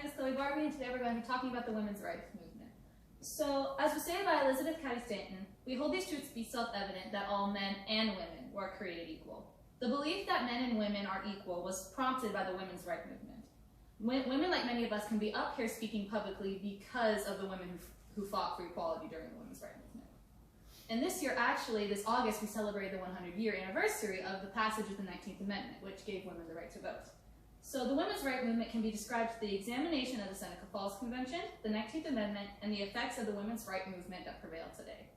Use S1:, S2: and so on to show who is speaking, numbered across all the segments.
S1: name is Barbee, and today we're going to be talking about the women's rights movement. So, as was stated by Elizabeth Cady Stanton, we hold these truths to be self-evident that all men and women were created equal. The belief that men and women are equal was prompted by the women's rights movement. Women, like many of us, can be up here speaking publicly because of the women who fought for equality during the women's rights movement. And this year, actually, this August, we celebrate the 100-year anniversary of the passage of the 19th Amendment, which gave women the right to vote. So the women's rights movement can be described as the examination of the Seneca Falls Convention, the 19th Amendment, and the effects of the women's rights movement that prevail today.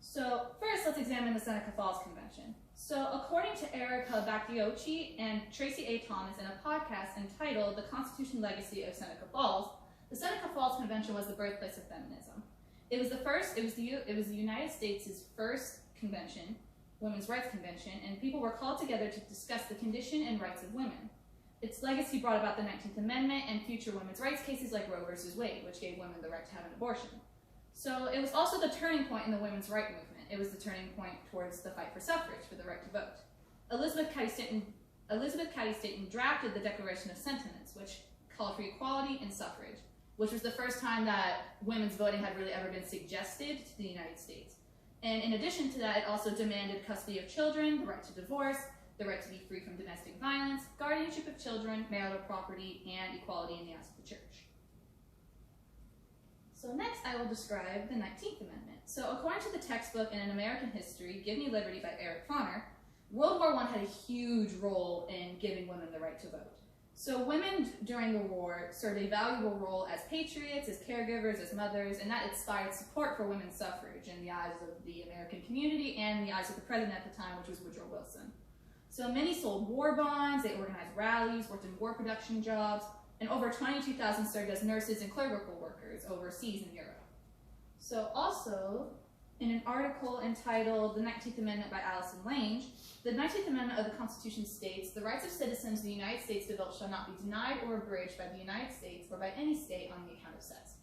S1: So first, let's examine the Seneca Falls Convention. So according to Erica Bacchiocchi and Tracy A. Thomas in a podcast entitled The Constitution Legacy of Seneca Falls, the Seneca Falls Convention was the birthplace of feminism. It was the United States' first convention, women's rights convention, and people were called together to discuss the condition and rights of women. Its legacy brought about the 19th Amendment and future women's rights cases like Roe versus Wade, which gave women the right to have an abortion. So it was also the turning point in the women's rights movement. It was the turning point towards the fight for suffrage, for the right to vote. Elizabeth Cady Stanton drafted the Declaration of Sentiments, which called for equality and suffrage, which was the first time that women's voting had really ever been suggested to the United States. And in addition to that, it also demanded custody of children, the right to divorce, the right to be free from domestic violence, guardianship of children, marital property, and equality in the eyes of the church. So next, I will describe the 19th Amendment. So according to the textbook in An American History, Give Me Liberty by Eric Foner, World War I had a huge role in giving women the right to vote. So women during the war served a valuable role as patriots, as caregivers, as mothers, and that inspired support for women's suffrage in the eyes of the American community and in the eyes of the president at the time, which was Woodrow Wilson. So many sold war bonds, they organized rallies, worked in war production jobs, and over 22,000 served as nurses and clerical workers overseas in Europe. So also, in an article entitled The 19th Amendment by Allison Lange, the 19th Amendment of the Constitution states, the rights of citizens of the United States to vote shall not be denied or abridged by the United States or by any state on the account of sex.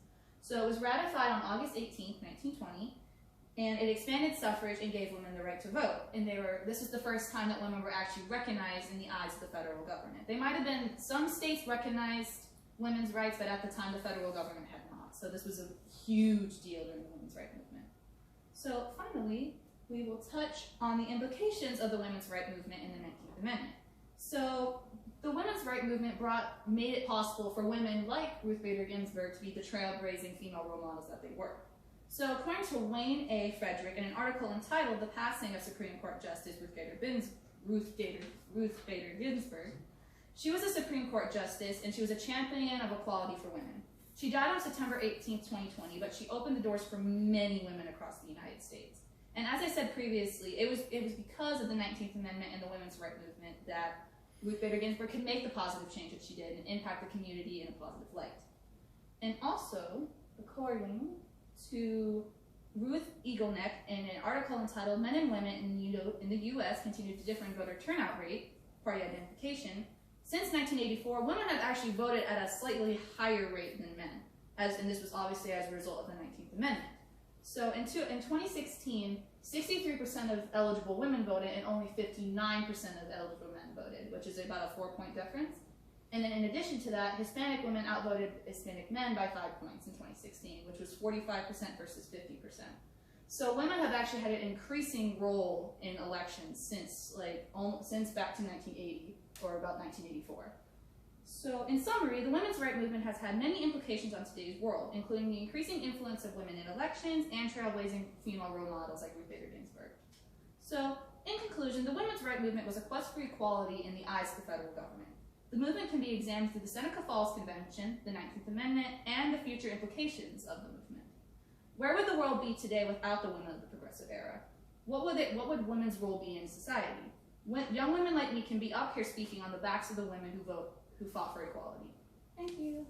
S1: So it was ratified on August 18, 1920, and it expanded suffrage and gave women the right to vote. And this was the first time that women were actually recognized in the eyes of the federal government. They might have been, some states recognized women's rights, but at the time the federal government had not. So this was a huge deal during the women's rights movement. So finally, we will touch on the implications of the women's rights movement in the 19th Amendment. So the women's rights movement made it possible for women like Ruth Bader Ginsburg to be the trailblazing female role models that they were. So according to Wayne A. Frederick in an article entitled The Passing of Supreme Court Justice Ruth Bader Ginsburg, she was a Supreme Court justice and she was a champion of equality for women. She died on September 18, 2020, but she opened the doors for many women across the United States. And as I said previously, it was because of the 19th Amendment and the women's rights movement that Ruth Bader Ginsburg could make the positive change that she did and impact the community in a positive light. And also, according to Ruth Eagleneck in an article entitled Men and Women in the U.S. Continue to Differ in Voter Turnout Rate, Party Identification, since 1984, women have actually voted at a slightly higher rate than men, and this was obviously as a result of the 19th Amendment. So in 2016, 63% of eligible women voted and only 59% of eligible men voted, which is about a 4-point difference. And then in addition to that, Hispanic women outvoted Hispanic men by 5 points in 2016, which was 45% versus 50%. So women have actually had an increasing role in elections since back to 1980 or about 1984. So in summary, the women's rights movement has had many implications on today's world, including the increasing influence of women in elections and trailblazing female role models like Ruth Bader Ginsburg. So in conclusion, the women's rights movement was a quest for equality in the eyes of the federal government. The movement can be examined through the Seneca Falls Convention, the 19th Amendment, and the future implications of the movement. Where would the world be today without the women of the progressive era? What would women's role be in society? Young women like me can be up here speaking on the backs of the women who fought for equality. Thank you.